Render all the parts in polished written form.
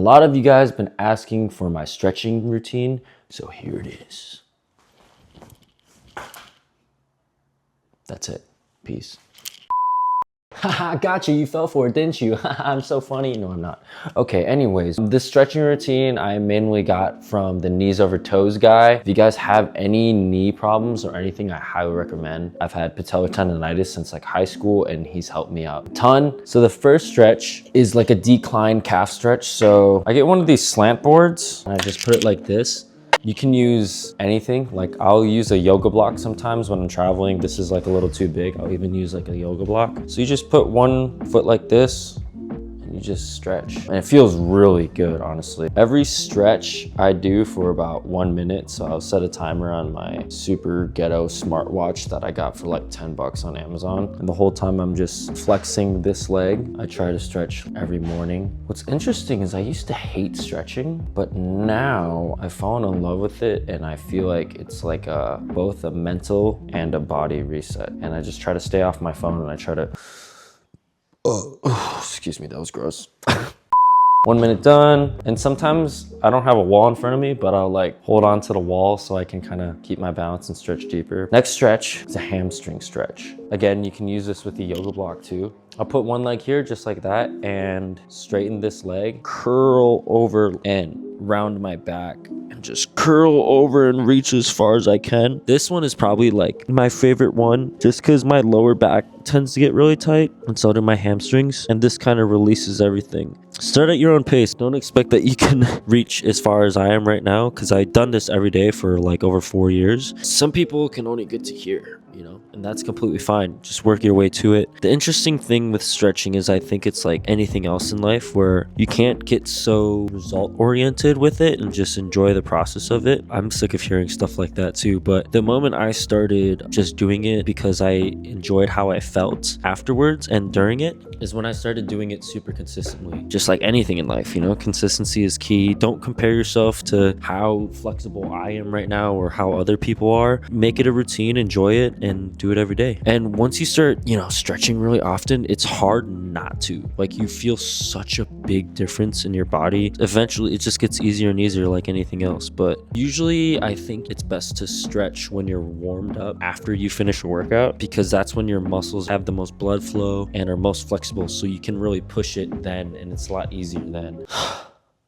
lot of you guys been asking for my stretching routine, so here it is. That's it. Peace. Haha, gotcha, you fell for it, didn't you? I'm so funny. No, I'm not. Okay, anyways, this stretching routine I mainly got from the knees over toes guy. If you guys have any knee problems or anything, I highly recommend. I've had patellar tendonitis since like high school and he's helped me out a ton. So the first stretch is like a decline calf stretch. So I get one of these slant boards and I just put it like this. You can use anything. Like I'll use a yoga block sometimes when I'm traveling. This is like a little too big. I'll even use like a yoga block. So you just put one foot like this and you just stretch. And it feels really good, honestly. Every stretch I do for about 1 minute. So I'll set a timer on my super ghetto smartwatch that I got for like 10 bucks on Amazon. And the whole time I'm just flexing this leg. I try to stretch every morning. What's interesting is I used to hate stretching, but now I've fallen in love with it and I feel like it's like both a mental and a body reset. And I just try to stay off my phone and I try to, excuse me, that was gross. 1 minute done. And sometimes I don't have a wall in front of me, but I'll like hold on to the wall so I can kind of keep my balance and stretch deeper. Next stretch is a hamstring stretch. Again, you can use this with the yoga block too. I'll put one leg here just like that and straighten this leg, curl over and round my back and just curl over and reach as far as I can. This one is probably like my favorite one just because my lower back tends to get really tight and so do my hamstrings, and this kind of releases everything. Start at your own pace. Don't expect that you can reach as far as I am right now because I've done this every day for like over 4 years. Some people can only get to here, you know, and that's completely fine. Just work your way to it. The interesting thing with stretching is I think it's like anything else in life where you can't get so result oriented with it and just enjoy the process of it. I'm sick of hearing stuff like that too, but the moment I started just doing it because I enjoyed how I felt afterwards and during it is when I started doing it super consistently. Just like anything in life, you know, consistency is key. Don't compare yourself to how flexible I am right now or how other people are. Make it a routine, enjoy it, and do it every day. And once you start, you know, stretching really often, it's hard not to. Like you feel such a big difference in your body. Eventually, it just gets easier and easier like anything else. But usually, I think it's best to stretch when you're warmed up after you finish a workout because that's when your muscles have the most blood flow and are most flexible. So you can really push it then, and it's a lot easier then.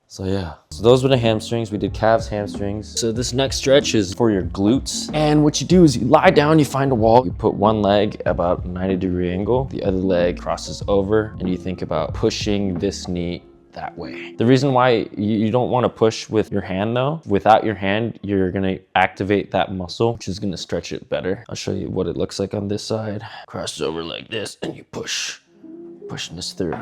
So yeah, so those were the hamstrings. We did calves, hamstrings. So this next stretch is for your glutes. And what you do is you lie down, you find a wall, you put one leg about a 90-degree angle, the other leg crosses over, and you think about pushing this knee that way. The reason why you don't want to push with your hand though, without your hand, you're gonna activate that muscle, which is gonna stretch it better. I'll show you what it looks like on this side. Cross over like this, and you pushing this through.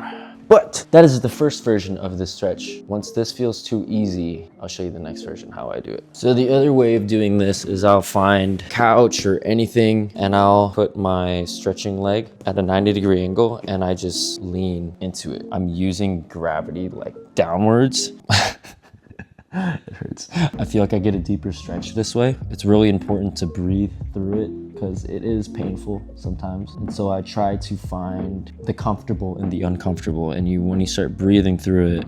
But that is the first version of this stretch. Once this feels too easy, I'll show you the next version, how I do it. So the other way of doing this is I'll find couch or anything and I'll put my stretching leg at a 90-degree angle and I just lean into it. I'm using gravity like downwards. It hurts. I feel like I get a deeper stretch this way. It's really important to breathe through it because it is painful sometimes. And so I try to find the comfortable in the uncomfortable. And when you start breathing through it,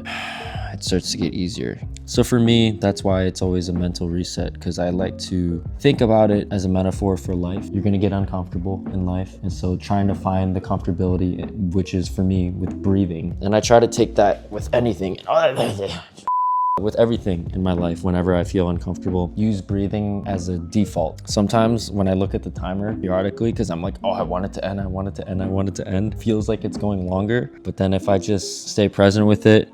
it starts to get easier. So for me, that's why it's always a mental reset because I like to think about it as a metaphor for life. You're gonna get uncomfortable in life. And so trying to find the comfortability, which is for me with breathing. And I try to take that with anything. With everything in my life, whenever I feel uncomfortable, use breathing as a default. Sometimes when I look at the timer periodically, because I'm like, oh, I want it to end, I want it to end, I want it to end, feels like it's going longer. But then if I just stay present with it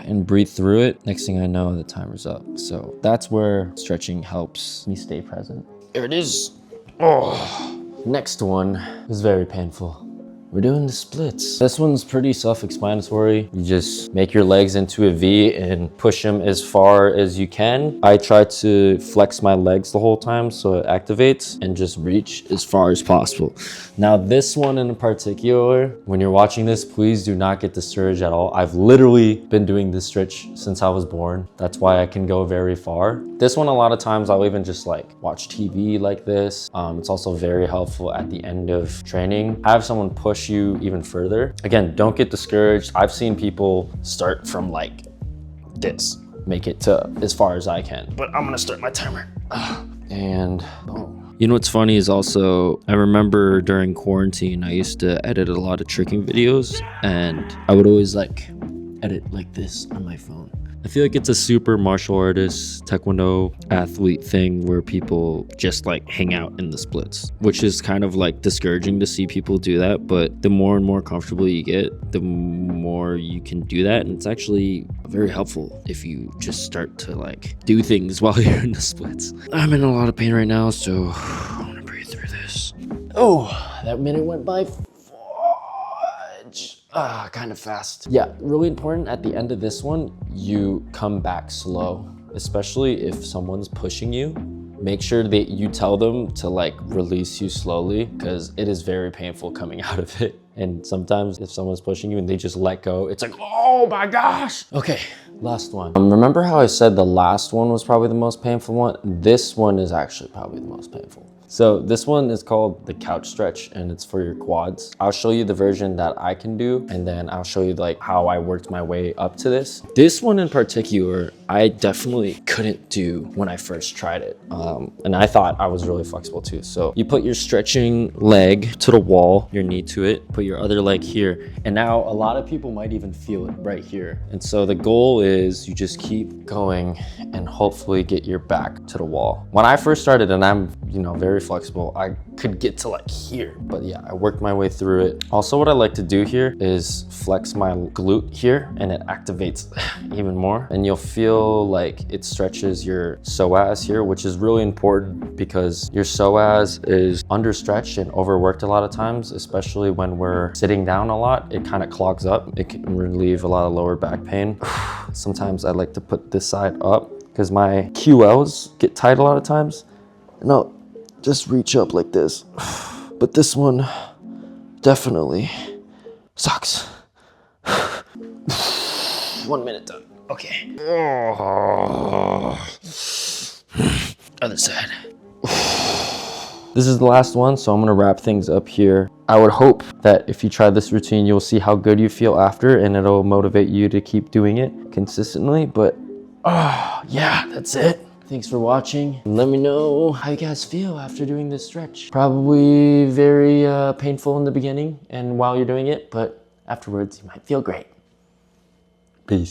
and breathe through it, next thing I know, the timer's up. So that's where stretching helps me stay present. Here it is. Oh, next one is very painful. We're doing the splits. This one's pretty self-explanatory. You just make your legs into a V and push them as far as you can. I try to flex my legs the whole time so it activates and just reach as far as possible. Now this one in particular, when you're watching this, please do not get discouraged at all. I've literally been doing this stretch since I was born. That's why I can go very far. This one, a lot of times I'll even just like watch TV like this. It's also very helpful at the end of training. Have someone push you even further. Again, don't get discouraged. I've seen people start from like this. Make it to as far as I can. But I'm gonna start my timer. And boom. You know what's funny is also, I remember during quarantine, I used to edit a lot of tricking videos, and I would always like edit like this on my phone. I feel like it's a super martial artist, taekwondo athlete thing where people just like hang out in the splits, which is kind of like discouraging to see people do that. But the more and more comfortable you get, the more you can do that. And it's actually very helpful if you just start to like do things while you're in the splits. I'm in a lot of pain right now, so I'm gonna breathe through this. Oh, that minute went by kind of fast. Yeah, really important at the end of this one, you come back slow, especially if someone's pushing you. Make sure that you tell them to like release you slowly, because it is very painful coming out of it. And sometimes if someone's pushing you and they just let go, it's like, oh my gosh. Okay, last one. Remember how I said the last one was probably the most painful one? This one is actually probably the most painful. So this one is called the couch stretch, and it's for your quads. I'll show you the version that I can do, and then I'll show you like how I worked my way up to this. This one in particular, I definitely couldn't do when I first tried it. And I thought I was really flexible too. So you put your stretching leg to the wall, your knee to it, put your other leg here. And now a lot of people might even feel it right here. And so the goal is you just keep going and hopefully get your back to the wall. When I first started, and I'm, you know, very flexible, I could get to like here, but yeah, I worked my way through it. Also, what I like to do here is flex my glute here, and it activates even more, and you'll feel like it stretches your psoas here, which is really important because your psoas is understretched and overworked a lot of times, especially when we're sitting down a lot. It kind of clogs up. It can relieve a lot of lower back pain. Sometimes I like to put this side up because my QLs get tight a lot of times. No, just reach up like this. But this one definitely sucks. 1 minute done. Okay. Other side. This is the last one, so I'm gonna wrap things up here. I would hope that if you try this routine, you'll see how good you feel after, and it'll motivate you to keep doing it consistently. But yeah, that's it. Thanks for watching. Let me know how you guys feel after doing this stretch. Probably very painful in the beginning and while you're doing it, but afterwards you might feel great. Peace.